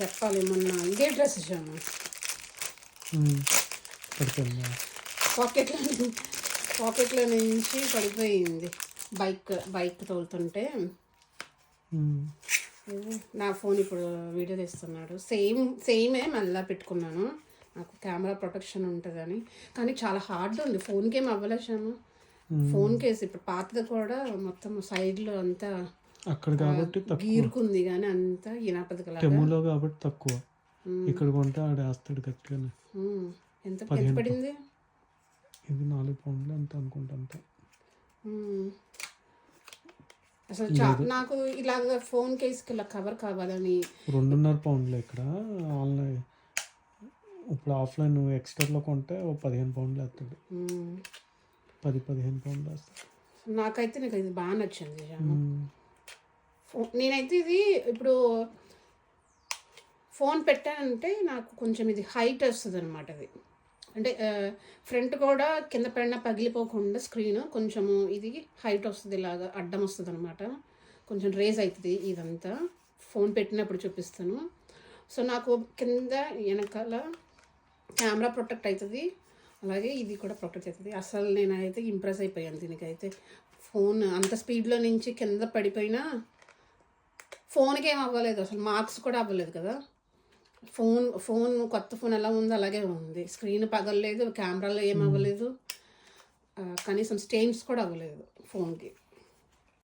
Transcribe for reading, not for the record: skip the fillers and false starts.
చెప్పాలి, మొన్న ఇదే డ్రెస్ ఇచ్చాను, పాకెట్లో నుంచి పడిపోయింది. బైక్ తోలుతుంటే నా ఫోన్ ఇప్పుడు వీడియో తీస్తున్నాడు. సేమే మళ్ళీ పెట్టుకున్నాను, నాకు కెమెరా ప్రొటెక్షన్ ఉంటుందని. కానీ చాలా హార్డ్ ఉంది, ఫోన్కి ఏం అవ్వలేసాను. ఫోన్ కేసు ఇప్పుడు పాతది కూడా మొత్తం సైడ్లో అంతా అక్కడ కాబట్టి గీరుకుంది, కానీ అంతా ఇనపది టెములో కాబట్టి తక్కువ. ఇక్కడ కొంటే ఆడేస్తాడు గట్టిగానే. ఎంత పడింది? ఇది 4 పౌండ్లు ఎంత అనుకుంటా. అంతే. అసలు నాకు ఇలాగ ఫోన్ కేసుకి ఇలా కవర్ కావాలని 2.5 పౌండ్లు ఇక్కడ. ఆన్లైన్ ఇప్పుడు ఆఫ్లైన్ ఎక్స్టర్లో కొంటే 15 పౌండ్లు వేస్తాడు. 10-15 పౌండ్లు వేస్తాడు. నాకైతే నీకు ఇది బాగా నచ్చింది. నేనైతే ఇది ఇప్పుడు ఫోన్ పెట్టానంటే నాకు కొంచెం ఇది హైట్ వస్తుంది అనమాట. ఇది అంటే ఫ్రంట్ కూడా కింద పడినా పగిలిపోకుండా స్క్రీన్ కొంచెము ఇది హైట్ వస్తుంది, ఇలాగా అడ్డం వస్తుంది అనమాట. కొంచెం రేజ్ అవుతుంది ఇదంతా. ఫోన్ పెట్టినప్పుడు చూపిస్తాను. సో నాకు కింద వెనకాల కెమెరా ప్రొటెక్ట్ అవుతుంది, అలాగే ఇది కూడా ప్రొటెక్ట్ అవుతుంది. అసలు నేనైతే ఇంప్రెస్ అయిపోయాను దీనికైతే. ఫోన్ అంత స్పీడ్లో నుంచి కింద పడిపోయినా ఫోన్కి ఏం అవ్వలేదు, అసలు మార్క్స్ కూడా అవ్వలేదు కదా. ఫోన్ కొత్త ఫోన్ ఎలా ఉందో అలాగే ఉంది. స్క్రీన్ పగలలేదు, కెమెరాలో ఏం అవ్వలేదు, కనీసం స్టెయిన్స్ కూడా అవ్వలేదు ఫోన్కి.